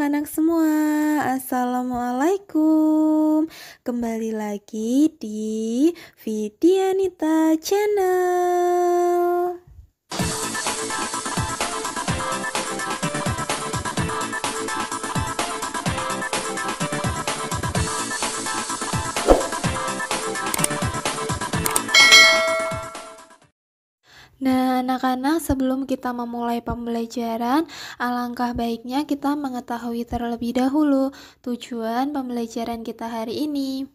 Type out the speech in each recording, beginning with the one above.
anak-anak semua, Assalamualaikum. Kembali lagi di Vidyanita Channel. Nah, anak-anak, sebelum kita memulai pembelajaran, alangkah baiknya kita mengetahui terlebih dahulu tujuan pembelajaran kita hari ini.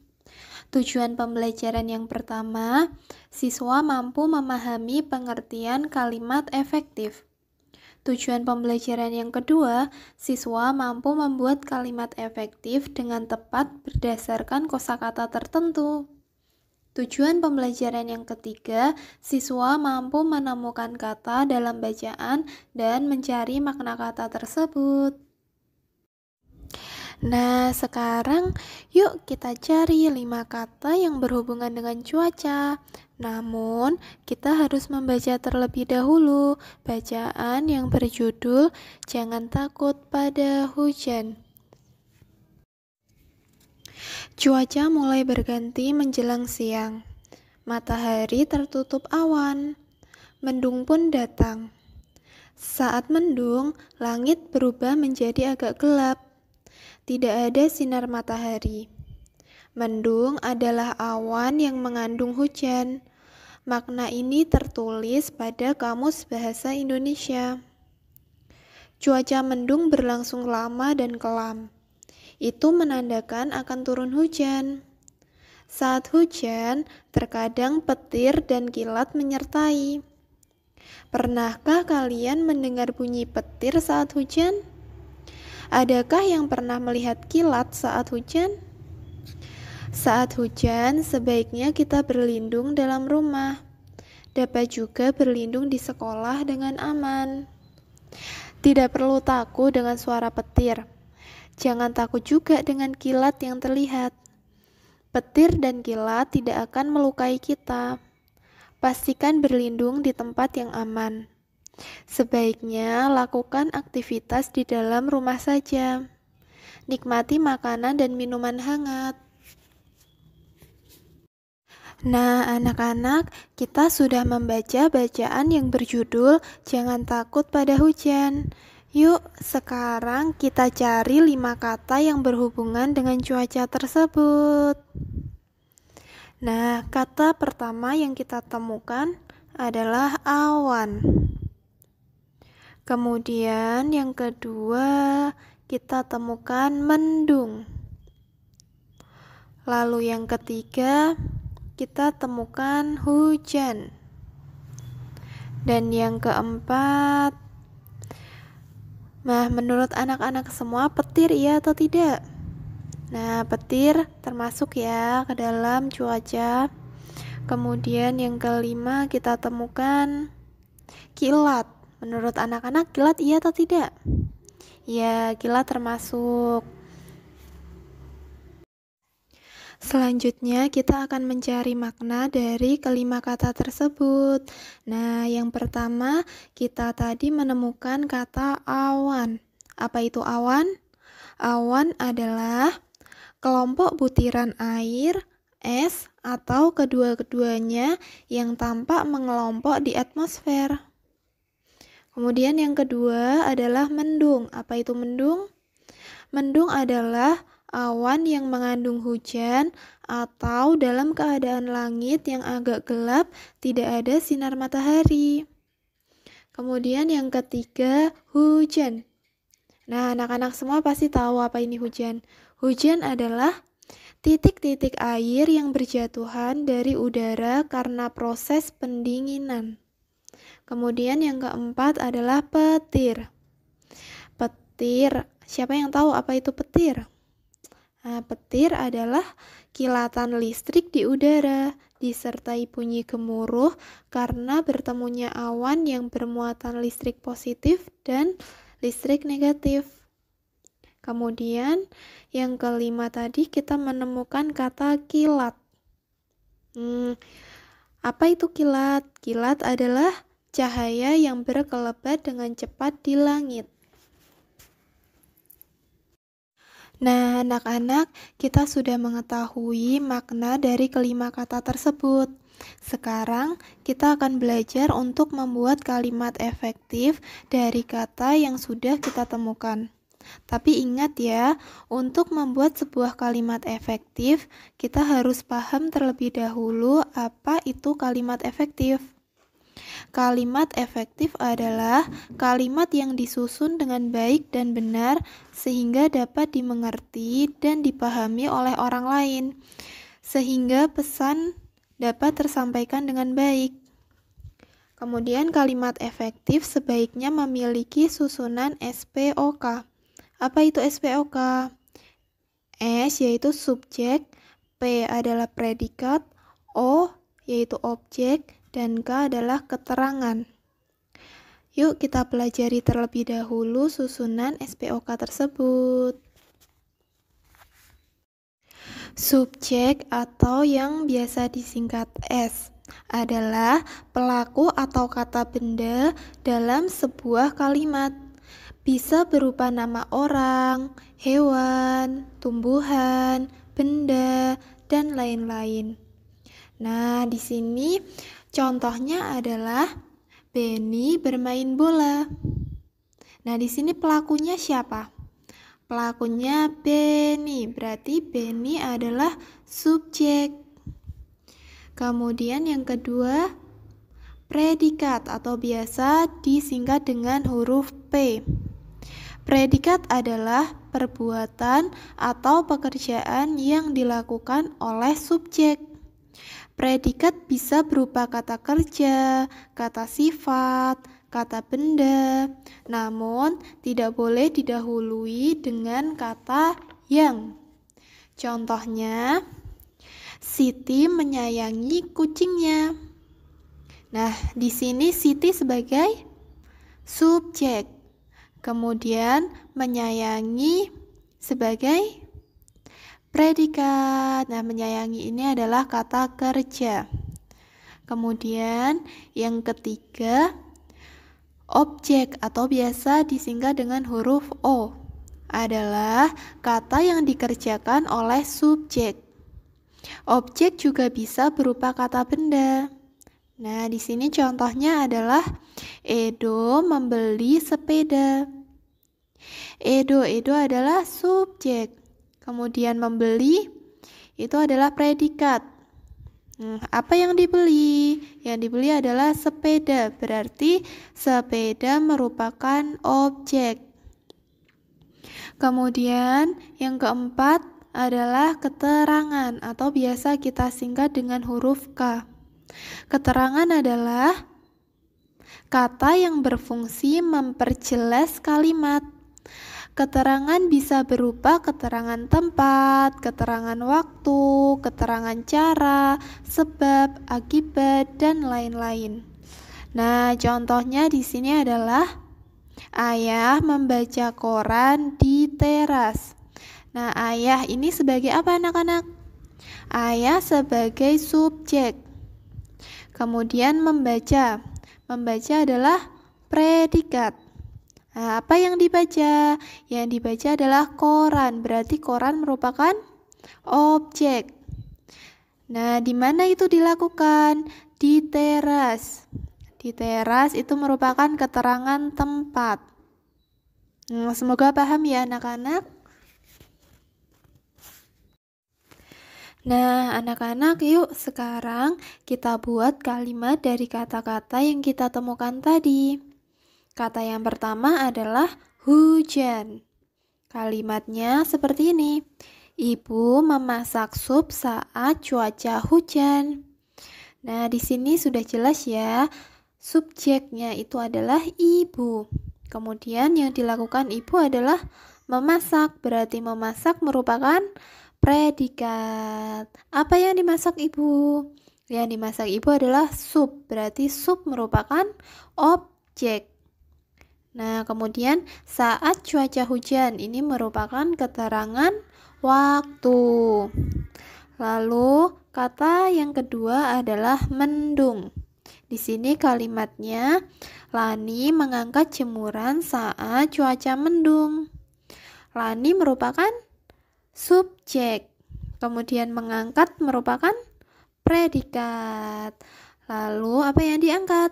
Tujuan pembelajaran yang pertama, siswa mampu memahami pengertian kalimat efektif. Tujuan pembelajaran yang kedua, siswa mampu membuat kalimat efektif dengan tepat berdasarkan kosakata tertentu. Tujuan pembelajaran yang ketiga, siswa mampu menemukan kata dalam bacaan dan mencari makna kata tersebut. Nah, sekarang yuk kita cari 5 kata yang berhubungan dengan cuaca. Namun, kita harus membaca terlebih dahulu bacaan yang berjudul "Jangan Takut Pada Hujan". Cuaca mulai berganti menjelang siang. Matahari tertutup awan. Mendung pun datang. Saat mendung, langit berubah menjadi agak gelap. Tidak ada sinar matahari. Mendung adalah awan yang mengandung hujan. Makna ini tertulis pada Kamus Bahasa Indonesia. Cuaca mendung berlangsung lama dan kelam. Itu menandakan akan turun hujan. Saat hujan, terkadang petir dan kilat menyertai. Pernahkah kalian mendengar bunyi petir saat hujan? Adakah yang pernah melihat kilat saat hujan? Saat hujan, sebaiknya kita berlindung dalam rumah. Dapat juga berlindung di sekolah dengan aman. Tidak perlu takut dengan suara petir. Jangan takut juga dengan kilat yang terlihat. Petir dan kilat tidak akan melukai kita. Pastikan berlindung di tempat yang aman. Sebaiknya lakukan aktivitas di dalam rumah saja. Nikmati makanan dan minuman hangat. Nah, anak-anak, kita sudah membaca bacaan yang berjudul "Jangan Takut Pada Hujan". Yuk, sekarang kita cari 5 kata yang berhubungan dengan cuaca tersebut. Nah, kata pertama yang kita temukan adalah awan. Kemudian yang kedua, kita temukan mendung. Lalu yang ketiga, kita temukan hujan. Dan yang keempat, menurut anak-anak semua petir iya atau tidak? Nah, petir termasuk ya ke dalam cuaca. Kemudian yang kelima kita temukan kilat. Menurut anak-anak kilat iya atau tidak? Ya, kilat termasuk. Selanjutnya kita akan mencari makna dari kelima kata tersebut. Nah, yang pertama kita tadi menemukan kata awan. Apa itu awan? Awan adalah kelompok butiran air, es, atau kedua-keduanya yang tampak mengelompok di atmosfer. Kemudian yang kedua adalah mendung. Apa itu mendung? Mendung adalah awan yang mengandung hujan atau dalam keadaan langit yang agak gelap, tidak ada sinar matahari. Kemudian yang ketiga, hujan. Nah, anak-anak semua pasti tahu apa ini hujan. Hujan adalah titik-titik air yang berjatuhan dari udara karena proses pendinginan. Kemudian yang keempat adalah petir. Petir, siapa yang tahu apa itu petir? Nah, petir adalah kilatan listrik di udara, disertai bunyi gemuruh karena bertemunya awan yang bermuatan listrik positif dan listrik negatif. Kemudian, yang kelima tadi kita menemukan kata kilat. Apa itu kilat? Kilat adalah cahaya yang berkelebat dengan cepat di langit. Nah, anak-anak, kita sudah mengetahui makna dari kelima kata tersebut. Sekarang, kita akan belajar untuk membuat kalimat efektif dari kata yang sudah kita temukan. Tapi ingat ya, untuk membuat sebuah kalimat efektif, kita harus paham terlebih dahulu apa itu kalimat efektif. Kalimat efektif adalah kalimat yang disusun dengan baik dan benar sehingga dapat dimengerti dan dipahami oleh orang lain, sehingga pesan dapat tersampaikan dengan baik. Kemudian kalimat efektif sebaiknya memiliki susunan SPOK. Apa itu SPOK? S yaitu subjek, P adalah predikat, O yaitu objek, dan K adalah keterangan. Yuk kita pelajari terlebih dahulu susunan SPOK tersebut. Subjek atau yang biasa disingkat S adalah pelaku atau kata benda dalam sebuah kalimat. Bisa berupa nama orang, hewan, tumbuhan, benda, dan lain-lain. Nah, di sini contohnya adalah Benny bermain bola. Nah, di sini pelakunya siapa? Pelakunya Benny, berarti Benny adalah subjek. Kemudian yang kedua, predikat atau biasa disingkat dengan huruf P. Predikat adalah perbuatan atau pekerjaan yang dilakukan oleh subjek. Predikat bisa berupa kata kerja, kata sifat, kata benda, namun tidak boleh didahului dengan kata yang. Contohnya, Siti menyayangi kucingnya. Nah, di sini Siti sebagai subjek. Kemudian menyayangi sebagai predikat. Nah, menyayangi ini adalah kata kerja. Kemudian yang ketiga, objek atau biasa disingkat dengan huruf O adalah kata yang dikerjakan oleh subjek. Objek juga bisa berupa kata benda. Nah, di sini contohnya adalah Edo membeli sepeda. Edo adalah subjek. Kemudian membeli itu adalah predikat. Apa yang dibeli? Yang dibeli adalah sepeda. Berarti sepeda merupakan objek. Kemudian yang keempat adalah keterangan atau biasa kita singkat dengan huruf K. Keterangan adalah kata yang berfungsi memperjelas kalimat. Keterangan bisa berupa keterangan tempat, keterangan waktu, keterangan cara, sebab, akibat, dan lain-lain. Nah, contohnya di sini adalah ayah membaca koran di teras. Nah, ayah ini sebagai apa anak-anak? Ayah sebagai subjek. Kemudian membaca. Membaca adalah predikat. Nah, apa yang dibaca? Yang dibaca adalah koran, berarti koran merupakan objek. Nah, di mana itu dilakukan? Di teras. Di teras itu merupakan keterangan tempat. Semoga paham ya anak-anak. Nah, anak-anak, yuk sekarang kita buat kalimat dari kata-kata yang kita temukan tadi. Kata yang pertama adalah hujan. Kalimatnya seperti ini. Ibu memasak sup saat cuaca hujan. Nah, di sini sudah jelas ya. Subjeknya itu adalah ibu. Kemudian yang dilakukan ibu adalah memasak. Berarti memasak merupakan predikat. Apa yang dimasak ibu? Yang dimasak ibu adalah sup. Berarti sup merupakan objek. Nah, kemudian saat cuaca hujan ini merupakan keterangan waktu. Lalu kata yang kedua adalah mendung. Di sini kalimatnya Lani mengangkat jemuran saat cuaca mendung. Lani merupakan subjek. Kemudian mengangkat merupakan predikat. Lalu apa yang diangkat?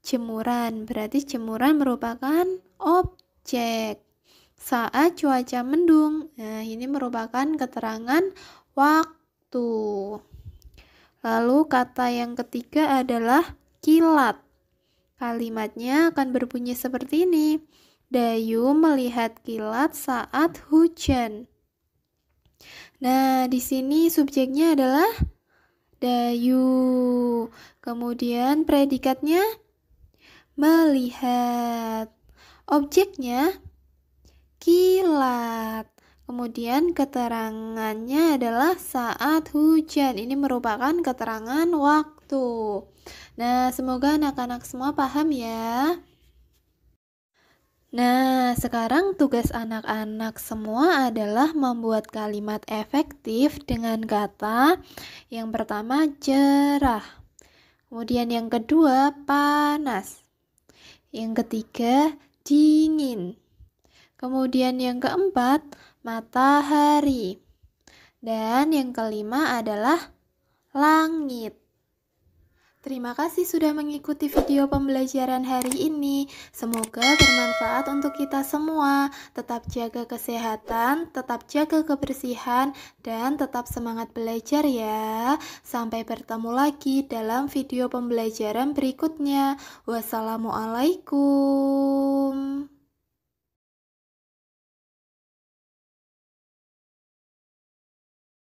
Jemuran. Berarti jemuran merupakan objek. Saat cuaca mendung. Nah, ini merupakan keterangan waktu. Lalu kata yang ketiga adalah kilat. Kalimatnya akan berbunyi seperti ini. Dayu melihat kilat saat hujan. Nah, di sini subjeknya adalah Dayu. Kemudian predikatnya melihat. Objeknya kilat. Kemudian keterangannya adalah saat hujan. Ini merupakan keterangan waktu. Nah, semoga anak-anak semua paham ya. Nah, sekarang tugas anak-anak semua adalah membuat kalimat efektif dengan kata yang pertama cerah. Kemudian yang kedua panas. Yang ketiga dingin. Kemudian yang keempat matahari. Dan yang kelima adalah langit. Terima kasih sudah mengikuti video pembelajaran hari ini. Semoga bermanfaat untuk kita semua. Tetap jaga kesehatan, tetap jaga kebersihan, dan tetap semangat belajar ya. Sampai bertemu lagi dalam video pembelajaran berikutnya. Wassalamualaikum.